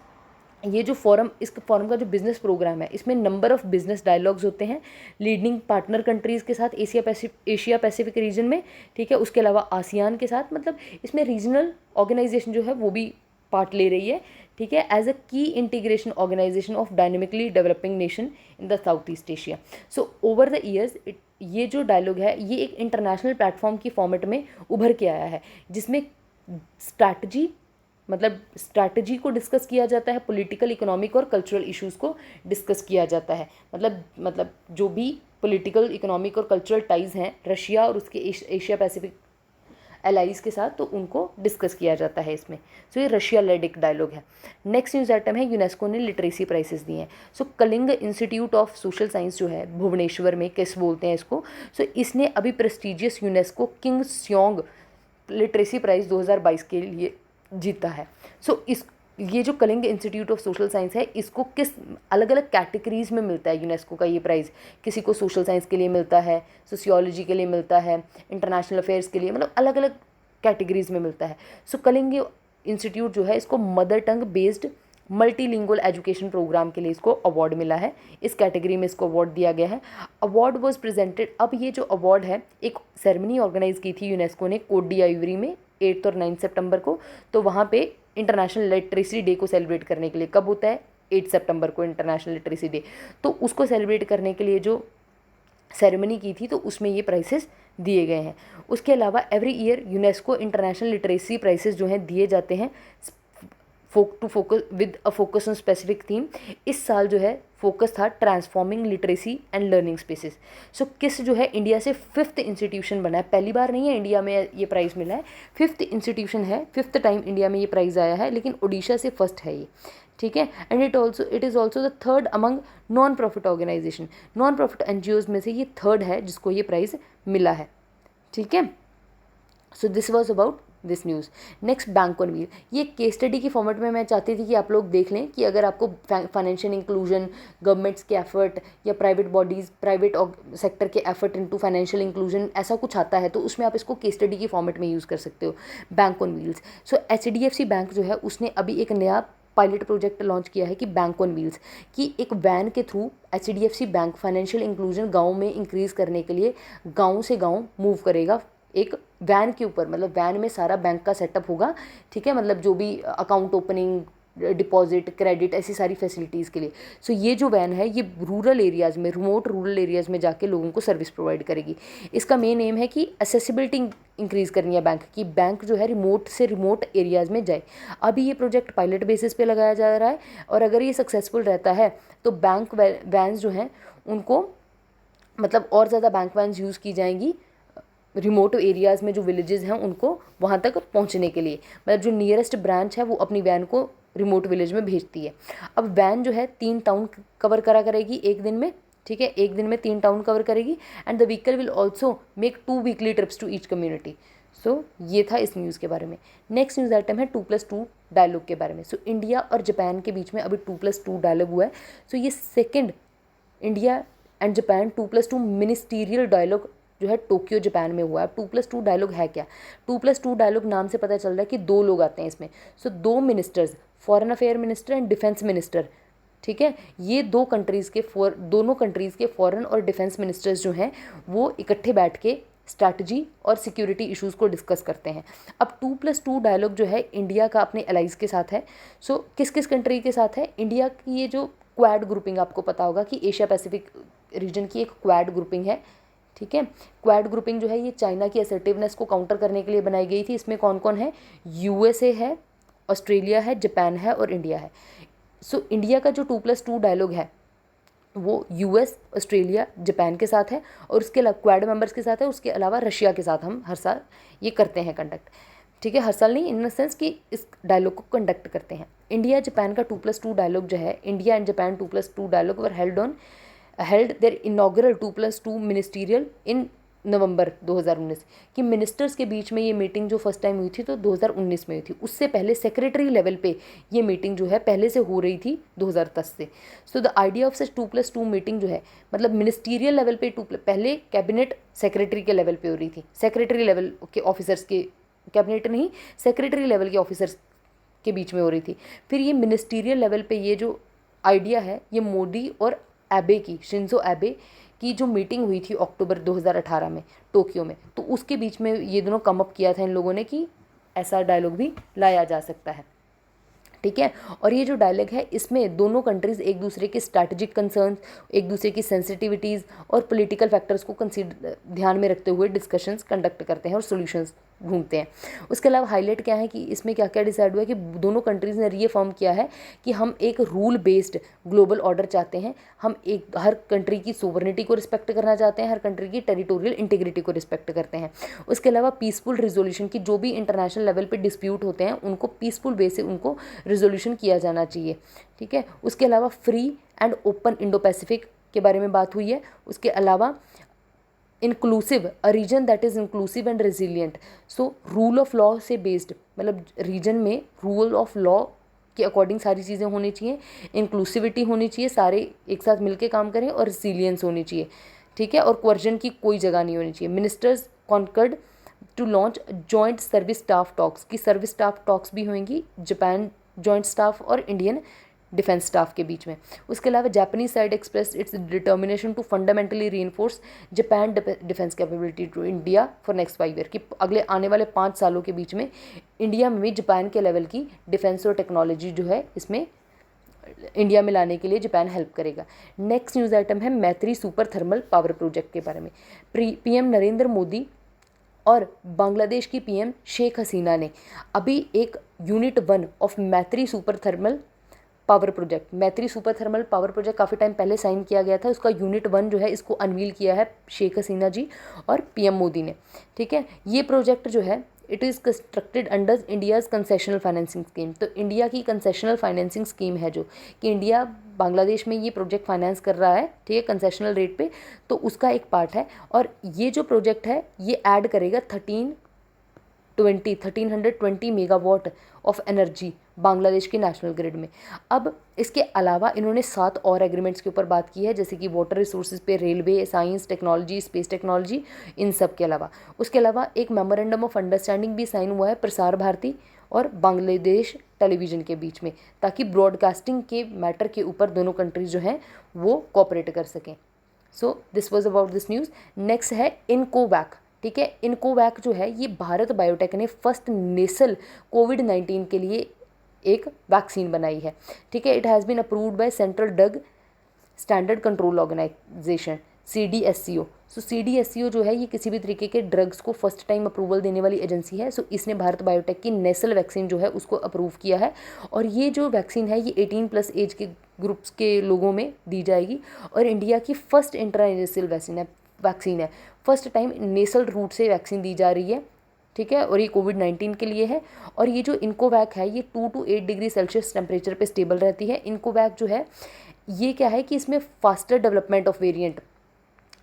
[SPEAKER 1] ये जो फॉरम, इस फॉरम का जो बिजनेस प्रोग्राम है, इसमें नंबर ऑफ़ बिजनेस डायलॉग्स होते हैं लीडिंग पार्टनर कंट्रीज़ के साथ एशिया पैसिफिक रीजन में, ठीक है। उसके अलावा आसियान के साथ, मतलब इसमें रीजनल ऑर्गेनाइजेशन जो है वो भी पार्ट ले रही है, ठीक है, as a key integration organisation of dynamically developing nation in the South East Asia. So over the years ये जो डायलॉग है ये एक इंटरनेशनल प्लेटफॉर्म की फॉर्मेट में उभर के आया है, जिसमें स्ट्रैटेजी को डिस्कस किया जाता है, पॉलिटिकल, इकोनॉमिक और कल्चरल इश्यूज़ को डिस्कस किया जाता है। मतलब जो भी पॉलिटिकल, इकोनॉमिक और कल्चरल टाइज़ हैं रशिया और उसके एशिया पैसिफिक एलाइज के साथ, तो उनको डिस्कस किया जाता है इसमें। सो ये रशिया लेड एक डायलॉग है। नेक्स्ट न्यूज़ आइटम है, यूनेस्को ने लिटरेसी प्राइजेस दिए हैं। So Kalinga institute of social science जो है भुवनेश्वर में, किस बोलते हैं इसको, सो इसने अभी prestigious UNESCO King Sejong literacy prize 2022 के लिए जीता है। सो ये जो Kalinga institute of social science है, इसको किस अलग अलग कैटेगरीज़ में मिलता है यूनेस्को का ये प्राइज़। किसी को सोशल साइंस के लिए मिलता है, सोशियोलॉजी के लिए मिलता है, इंटरनेशनल अफेयर्स के लिए, मतलब अलग अलग कैटेगरीज़ में मिलता है। सो कलिंग इंस्टीट्यूट जो है इसको mother tongue based multilingual education programme के लिए इसको अवार्ड मिला है। इस कैटेगरी में इसको अवार्ड दिया गया है। अवार्ड वॉज प्रेजेंटेड, अब ये जो अवार्ड है, एक सेरेमनी ऑर्गेनाइज की थी यूनेस्को ने कोट डी आइवरी में 8 और 9 सितंबर को। तो वहाँ पे इंटरनेशनल लिटरेसी डे को सेलिब्रेट करने के लिए, कब होता है 8 सितंबर को इंटरनेशनल लिटरेसी डे, तो उसको सेलिब्रेट करने के लिए जो सेरेमनी की थी, तो उसमें ये प्राइसेस दिए गए हैं। उसके अलावा every year UNESCO international literacy prizes जो हैं दिए जाते हैं focus with a focus on specific theme. इस साल जो है फोकस था transforming literacy and learning spaces. So KISS जो है इंडिया से 5th इंस्टीट्यूशन बना है, पहली बार नहीं है इंडिया में ये प्राइज़ मिला है, 5th इंस्टीट्यूशन है, 5th टाइम इंडिया में ये प्राइज़ आया है, लेकिन ओडिशा से फर्स्ट है ये, ठीक है। And it is also the third among non profit organisation, non profit NGOs में से ये थर्ड है जिसको ये प्राइज़ मिला है, ठीक है। So this was about this news. Next, bank on wheel. ये केस स्टडी की फॉर्मेट में मैं चाहती थी कि आप लोग देख लें कि अगर आपको फाइनेंशियल इंक्लूजन, गवर्नमेंट्स के एफर्ट या प्राइवेट बॉडीज़, प्राइवेट सेक्टर के एफर्ट इनटू फाइनेंशियल इंक्लूजन ऐसा कुछ आता है तो उसमें आप इसको केस स्टडी की फॉर्मेट में यूज़ कर सकते हो, bank on wheels. So HDFC bank जो है उसने अभी एक नया पायलट प्रोजेक्ट लॉन्च किया है कि बैंक ऑन व्हील्स, कि एक वैन के through HDFC bank financial inclusion गाँव में इंक्रीज़ करने के लिए गाँव से गाँव मूव करेगा एक वैन के ऊपर। मतलब वैन में सारा बैंक का सेटअप होगा, ठीक है, मतलब जो भी अकाउंट ओपनिंग, डिपॉजिट, क्रेडिट, ऐसी सारी फैसिलिटीज़ के लिए। सो ये जो वैन है ये रूरल एरियाज़ में, रिमोट रूरल एरियाज़ में जाके लोगों को सर्विस प्रोवाइड करेगी। इसका मेन एम है कि एसेसिबिलिटी इंक्रीज़ करनी है बैंक की, बैंक जो है रिमोट से रिमोट एरियाज़ में जाए। अभी ये प्रोजेक्ट पायलट बेसिस पे लगाया जा रहा है और अगर ये सक्सेसफुल रहता है तो बैंक वैन्स जो हैं उनको, मतलब और ज़्यादा बैंक वैन्स यूज़ की जाएंगी रिमोट एरियाज़ में, जो विलेजेस हैं उनको वहाँ तक पहुँचने के लिए। मतलब जो नियरेस्ट ब्रांच है वो अपनी वैन को रिमोट विलेज में भेजती है। अब वैन जो है 3 टाउन कवर करेगी एक दिन में, ठीक है, एक दिन में 3 टाउन कवर करेगी। And the vehicle will also make 2 weekly trips to each community. So ये था इस न्यूज़ के बारे में। नेक्स्ट न्यूज़ आइटम है 2+2 डायलॉग के बारे में। सो इंडिया और जापान के बीच में अभी 2+2 डायलॉग हुआ है। सो ये second India and Japan 2+2 ministerial dialogue जो है टोक्यो जापान में हुआ है। 2+2 डायलॉग है क्या? 2+2 डायलॉग नाम से पता चल रहा है कि 2 लोग आते हैं इसमें। सो 2 ministers, foreign affair minister and defence minister, ठीक है, ये दोनों कंट्रीज़ के फॉरेन और डिफेंस मिनिस्टर्स जो हैं वो इकट्ठे बैठ के स्ट्रैटेजी और सिक्योरिटी इश्यूज़ को डिस्कस करते हैं। अब 2+2 डायलॉग जो है इंडिया का अपने एलाइज के साथ है। सो किस किस कंट्री के साथ है? इंडिया की ये जो क्वाड ग्रुपिंग, आपको पता होगा कि एशिया पैसिफिक रीजन की एक क्वाड ग्रुपिंग है, ठीक है। क्वाड ग्रुपिंग जो है ये चाइना की असर्टिवनेस को काउंटर करने के लिए बनाई गई थी। इसमें कौन कौन है? USA है, ऑस्ट्रेलिया है, जापान है और इंडिया है। सो इंडिया का जो 2+2 डायलॉग है वो US, ऑस्ट्रेलिया, जापान के साथ है और उसके अलावा क्वाड मेंबर्स के साथ है। उसके अलावा रशिया के साथ हम हर साल ये करते हैं कंडक्ट, ठीक है, हर साल नहीं, इन द सेंस कि इस डायलॉग को कंडक्ट करते हैं। इंडिया जापान का 2+2 डायलॉग जो है, India and Japan 2+2 dialogue were held their inaugural 2+2 ministerial in November 2019 कि मिनिस्टर्स के बीच में ये मीटिंग जो फर्स्ट टाइम हुई थी तो 2019 में हुई थी। उससे पहले सेक्रेटरी लेवल पे ये मीटिंग जो है पहले से हो रही थी 2010 से। So the idea of such 2+2 meeting जो है, मतलब मिनिस्टीरियल लेवल पे पहले कैबिनेट सेक्रेटरी के लेवल पे हो रही थी, सेक्रेटरी लेवल के ऑफिसर्स के, कैबिनेट नहीं, सेक्रेटरी लेवल के ऑफिसर्स के बीच में हो रही थी। फिर ये मिनिस्टीरियल लेवल पे ये जो आइडिया है ये मोदी और एबे की, शिंजो एबे की जो मीटिंग हुई थी अक्टूबर 2018 में टोक्यो में, तो उसके बीच में ये दोनों कम अप किया था इन लोगों ने कि ऐसा डायलॉग भी लाया जा सकता है, ठीक है। और ये जो डायलॉग है इसमें दोनों कंट्रीज़ एक दूसरे के स्ट्रैटेजिक कंसर्न्स, एक दूसरे की सेंसिटिविटीज़ और पॉलिटिकल फैक्टर्स को ध्यान में रखते हुए डिस्कशंस कंडक्ट करते हैं और सॉल्यूशंस ढूंढते हैं। उसके अलावा हाईलाइट क्या है कि इसमें क्या क्या डिसाइड हुआ है कि दोनों कंट्रीज़ ने रीअफर्म किया है कि हम एक रूल बेस्ड ग्लोबल ऑर्डर चाहते हैं। हम एक हर कंट्री की सोवरेनिटी को रिस्पेक्ट करना चाहते हैं, हर कंट्री की टेरिटोरियल इंटीग्रिटी को रिस्पेक्ट करते हैं। उसके अलावा पीसफुल रिजोल्यूशन की, जो भी इंटरनेशनल लेवल पे डिस्प्यूट होते हैं उनको पीसफुल वे से उनको रिजोल्यूशन किया जाना चाहिए, ठीक है। उसके अलावा free and open Indo Pacific के बारे में बात हुई है। उसके अलावा inclusive, a region that is inclusive and resilient. So rule of law से बेस्ड, मतलब रीजन में रूल ऑफ लॉ के अकॉर्डिंग सारी चीज़ें होनी चाहिए, इंक्लूसिविटी होनी चाहिए, सारे एक साथ मिलके काम करें और रेजिलियंस होनी चाहिए, ठीक है, और क्वर्जन की कोई जगह नहीं होनी चाहिए। Ministers concurred to launch joint service staff talks, की सर्विस स्टाफ टॉक्स भी होंगी जापान जॉइंट स्टाफ और इंडियन डिफेंस स्टाफ के बीच में। उसके अलावा Japanese side express its determination to fundamentally reinforce Japan defence capability to India for next 5 year, कि अगले आने वाले 5 सालों के बीच में इंडिया में भी जापान के लेवल की डिफेंस और टेक्नोलॉजी जो है इसमें इंडिया में लाने के लिए जापान हेल्प करेगा। नेक्स्ट न्यूज़ आइटम है मैत्री सुपर थर्मल पावर प्रोजेक्ट के बारे में। PM नरेंद्र मोदी और बांग्लादेश की PM शेख हसीना ने अभी एक यूनिट 1 ऑफ मैत्री सुपर थर्मल पावर प्रोजेक्ट, मैत्री सुपर थर्मल पावर प्रोजेक्ट काफ़ी टाइम पहले साइन किया गया था, उसका यूनिट 1 जो है इसको अनवील किया है शेख हसीना जी और PM मोदी ने, ठीक है। ये प्रोजेक्ट जो है it is constructed under India's concessional financing scheme. तो इंडिया की कंसेशनल फाइनेंसिंग स्कीम है जो कि इंडिया बांग्लादेश में ये प्रोजेक्ट फाइनेंस कर रहा है, ठीक है, कंसेशनल रेट पे, तो उसका एक पार्ट है। और ये जो प्रोजेक्ट है ये ऐड करेगा 1320 मेगावाट ऑफ एनर्जी बांग्लादेश के नेशनल ग्रिड में। अब इसके अलावा इन्होंने 7 और एग्रीमेंट्स के ऊपर बात की है, जैसे कि वाटर रिसोर्सेज पे, railway, science technology, space technology, इन सब के अलावा। उसके अलावा एक मेमोरेंडम ऑफ अंडरस्टैंडिंग भी साइन हुआ है प्रसार भारती और बांग्लादेश टेलीविज़न के बीच में, ताकि ब्रॉडकास्टिंग के मैटर के ऊपर दोनों कंट्रीज जो हैं वो कोऑपरेट कर सकें। So this was about this news. Next है इनकोवैक, ठीक है। इनकोवैक जो है ये भारत बायोटेक ने फर्स्ट नेसल कोविड-19 के लिए एक वैक्सीन बनाई है, ठीक है। It has been approved by central drug standard control organisation CDSCO। So CDSCO जो है ये किसी भी तरीके के ड्रग्स को फर्स्ट टाइम अप्रूवल देने वाली एजेंसी है। सो इसने भारत बायोटेक की नेसल वैक्सीन जो है उसको अप्रूव किया है, और ये जो वैक्सीन है ये 18+ एज के ग्रुप्स के लोगों में दी जाएगी, और इंडिया की फर्स्ट इंट्रानेसल वैक्सीन है। फर्स्ट टाइम नेसल रूट से वैक्सीन दी जा रही है, ठीक है, और ये कोविड-19 के लिए है। और ये जो इनकोवैक है ये 2 to 8 डिग्री सेल्सियस टेम्परेचर पे स्टेबल रहती है। इनकोवैक जो है ये क्या है कि इसमें faster development of variant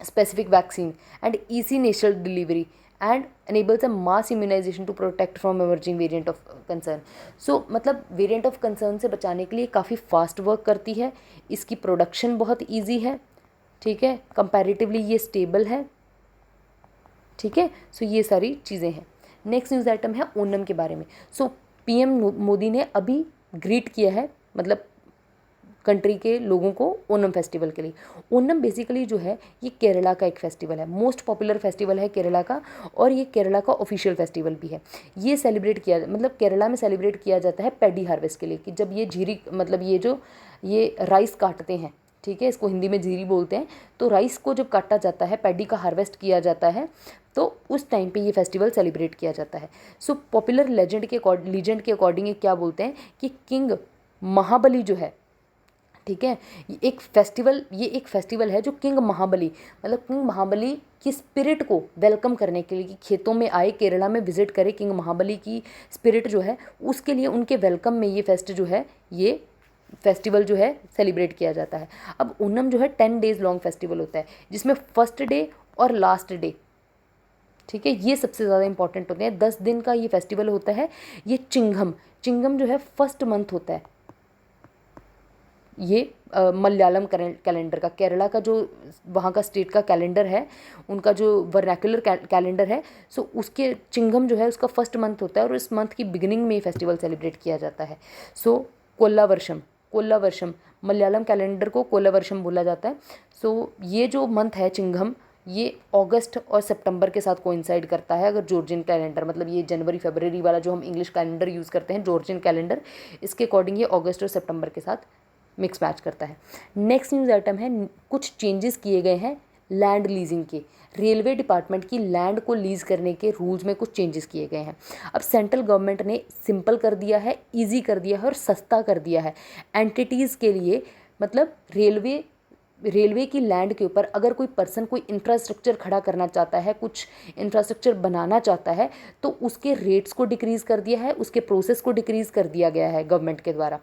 [SPEAKER 1] specific vaccine and easy national delivery and enables a mass immunization to protect from emerging variant of concern। सो मतलब वेरिएंट ऑफ कंसर्न से बचाने के लिए काफ़ी फास्ट वर्क करती है, इसकी प्रोडक्शन बहुत ईजी है, ठीक है, कंपैरेटिवली ये स्टेबल है, ठीक है। सो ये सारी चीज़ें हैं। नेक्स्ट न्यूज़ आइटम है ओनम के बारे में। सो PM मोदी ने अभी ग्रीट किया है मतलब कंट्री के लोगों को ओनम फेस्टिवल के लिए। ओनम बेसिकली जो है ये केरला का एक फेस्टिवल है, मोस्ट पॉपुलर फेस्टिवल है केरला का, और ये केरला का ऑफिशियल फेस्टिवल भी है। ये सेलिब्रेट किया मतलब केरला में सेलिब्रेट किया जाता है पैडी हार्वेस्ट के लिए, कि जब ये जीरी मतलब ये राइस काटते हैं, ठीक है, इसको हिंदी में जीरी बोलते हैं। तो राइस को जब काटा जाता है, पैडी का हार्वेस्ट किया जाता है, तो उस टाइम पे ये फेस्टिवल सेलिब्रेट किया जाता है। सो पॉपुलर लीजेंड के अकॉर्डिंग ये क्या बोलते हैं कि किंग महाबली जो है, ठीक है, ये एक फेस्टिवल है जो किंग महाबली मतलब किंग महाबली की स्पिरिट को वेलकम करने के लिए, कि खेतों में आए, केरला में विजिट करे, किंग महाबली की स्पिरिट जो है उसके लिए उनके वेलकम में ये फेस्टिवल जो है सेलिब्रेट किया जाता है। अब ओनम जो है 10 डेज़ लॉन्ग फेस्टिवल होता है, जिसमें फर्स्ट डे और लास्ट डे, ठीक है, ये सबसे ज़्यादा इंपॉर्टेंट होते हैं। 10 दिन का ये फेस्टिवल होता है। ये चिंगम जो है फर्स्ट मंथ होता है। ये मलयालम कैलेंडर का, केरला का जो वहाँ का स्टेट का कैलेंडर है, उनका जो वर्नाकुलर कैलेंडर है, सो उसके चिंगम जो है उसका फर्स्ट मंथ होता है, और इस मंथ की बिगिनिंग में ये फेस्टिवल सेलिब्रेट किया जाता है। सो कोल्लावर्षम मलयालम कैलेंडर को कोल्लावर्षम बोला जाता है। सो ये जो मंथ है चिंगम, ये अगस्त और सितंबर के साथ कोइंसाइड करता है। अगर जॉर्जियन कैलेंडर मतलब ये जनवरी फरवरी वाला जो हम इंग्लिश कैलेंडर यूज़ करते हैं, जॉर्जियन कैलेंडर, इसके अकॉर्डिंग ये अगस्त और सितंबर के साथ मिक्स मैच करता है। नेक्स्ट न्यूज़ आइटम है, कुछ चेंजेस किए गए हैं लैंड लीजिंग के। रेलवे डिपार्टमेंट की लैंड को लीज करने के रूल्स में कुछ चेंजेस किए गए हैं। अब सेंट्रल गवर्नमेंट ने सिंपल कर दिया है, इजी कर दिया है और सस्ता कर दिया है एंटिटीज़ के लिए। मतलब रेलवे की लैंड के ऊपर अगर कोई पर्सन कोई इंफ्रास्ट्रक्चर खड़ा करना चाहता है, कुछ इंफ्रास्ट्रक्चर बनाना चाहता है, तो उसके रेट्स को डिक्रीज़ कर दिया है, उसके प्रोसेस को डिक्रीज़ कर दिया गया है गवर्नमेंट के द्वारा,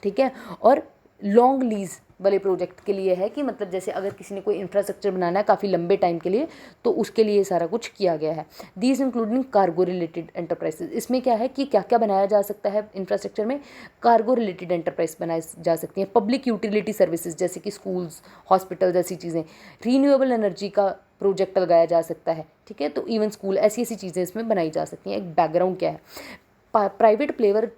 [SPEAKER 1] ठीक है। और लॉन्ग लीज वाले प्रोजेक्ट के लिए है कि मतलब जैसे अगर किसी ने कोई इंफ्रास्ट्रक्चर बनाना है काफ़ी लंबे टाइम के लिए, तो उसके लिए सारा कुछ किया गया है। These including cargo related enterprises. इसमें क्या है कि क्या क्या बनाया जा सकता है इंफ्रास्ट्रक्चर में, कार्गो रिलेटेड एंटरप्राइज बनाई जा सकती हैं। पब्लिक यूटिलिटी सर्विसेज जैसे कि स्कूल्स, हॉस्पिटल जैसी चीज़ें। रीन्यूएबल एनर्जी का प्रोजेक्ट लगाया जा सकता है, ठीक है, तो इवन स्कूल, ऐसी चीज़ें इसमें बनाई जा सकती हैं। एक बैकग्राउंड क्या है, प्राइवेट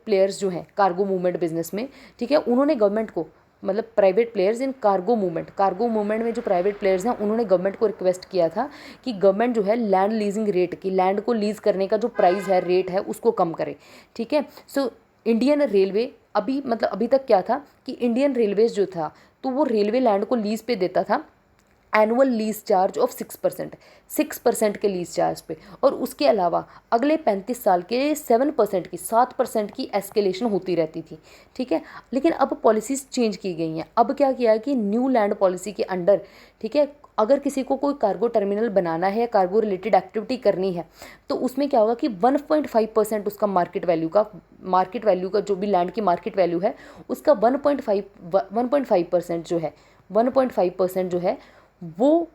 [SPEAKER 1] प्लेयर्स जो हैं कार्गो मूवमेंट बिजनेस में, ठीक है, उन्होंने गवर्नमेंट को मतलब private players in cargo movement में जो प्राइवेट प्लेयर्स हैं उन्होंने गवर्नमेंट को रिक्वेस्ट किया था कि गवर्नमेंट जो है लैंड लीजिंग रेट की, लैंड को लीज करने का जो प्राइस है, रेट है, उसको कम करे, ठीक है। सो इंडियन रेलवे अभी तक क्या था कि इंडियन रेलवेज जो था तो वो रेलवे लैंड को लीज पे देता था एनुअल लीज चार्ज ऑफ 6% के लीज चार्ज पे, और उसके अलावा अगले 35 साल के 7% की एस्केलेशन होती रहती थी, ठीक है। लेकिन अब पॉलिसीज़ चेंज की गई हैं। अब क्या किया है कि न्यू लैंड पॉलिसी के अंडर, ठीक है, अगर किसी को कोई कार्गो टर्मिनल बनाना है या कार्गो रिलेटेड एक्टिविटी करनी है तो उसमें क्या होगा कि 1.5% उसका मार्केट वैल्यू का जो भी लैंड की मार्केट वैल्यू है उसका 1.5% जो है 1.5% जो है वो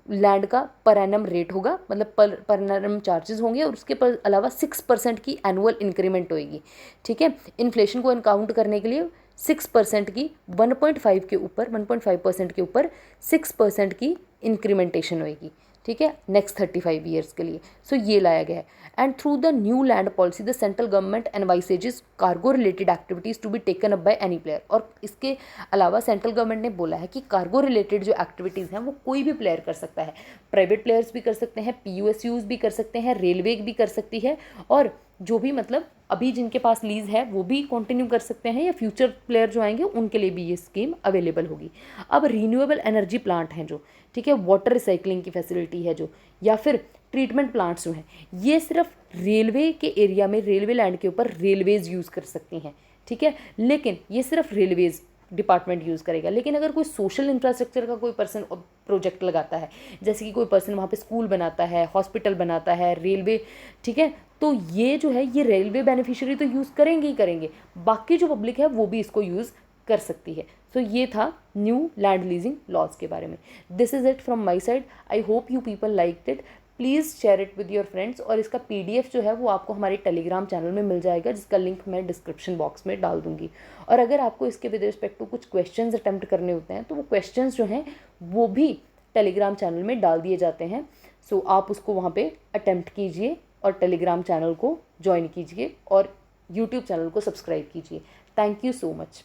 [SPEAKER 1] लैंड का पर एनम रेट होगा, मतलब पर एनम चार्जेस होंगे, और उसके पर अलावा 6% की एनुअल इंक्रीमेंट होएगी, ठीक है। इन्फ्लेशन को अनकाउंट करने के लिए 6% की 1.5% के ऊपर 6% की इंक्रीमेंटेशन होएगी, ठीक है, नेक्स्ट 35 ईयर्स के लिए। सो ये लाया गया है। And through the new land policy the central government envisages cargo related activities to be taken up by any player. और इसके अलावा सेंट्रल गवर्नमेंट ने बोला है कि कार्गो रिलेटेड जो एक्टिविटीज़ हैं वो कोई भी प्लेयर कर सकता है, प्राइवेट प्लेयर्स भी कर सकते हैं, PUSUs भी कर सकते हैं, रेलवे भी कर सकती है, और जो भी मतलब अभी जिनके पास लीज है वो भी कंटिन्यू कर सकते हैं, या फ्यूचर प्लेयर जो आएंगे उनके लिए भी ये स्कीम अवेलेबल होगी। अब रीन्यूएबल एनर्जी प्लांट हैं जो, ठीक है, वाटर रिसाइकलिंग की फैसिलिटी है जो, या फिर ट्रीटमेंट प्लांट्स जो हैं, ये सिर्फ रेलवे के एरिया में, रेलवे लैंड के ऊपर रेलवेज़ यूज़ कर सकती हैं, ठीक है, लेकिन ये सिर्फ रेलवेज़ डिपार्टमेंट यूज़ करेगा। लेकिन अगर कोई सोशल इंफ्रास्ट्रक्चर का कोई पर्सन प्रोजेक्ट लगाता है, जैसे कि कोई पर्सन वहाँ पे स्कूल बनाता है, हॉस्पिटल बनाता है, रेलवे, ठीक है, तो ये जो है ये रेलवे बेनिफिशियरी तो यूज़ करेंगे ही करेंगे, बाकी जो पब्लिक है वो भी इसको यूज़ कर सकती है। सो ये था न्यू लैंड लीजिंग लॉज के बारे में। This is it from my side. I hope you people like it. Please share it with your friends, और इसका PDF जो है वो आपको हमारे टेलीग्राम चैनल में मिल जाएगा, जिसका लिंक मैं डिस्क्रिप्शन बॉक्स में डाल दूंगी। और अगर आपको इसके विद रिस्पेक्ट टू कुछ क्वेश्चंस अटेम्प्ट करने होते हैं तो वो क्वेश्चंस जो हैं वो भी टेलीग्राम चैनल में डाल दिए जाते हैं। सो आप उसको वहाँ पे अटेम्प्ट कीजिए और टेलीग्राम चैनल को ज्वाइन कीजिए और यूट्यूब चैनल को सब्सक्राइब कीजिए। Thank you so much.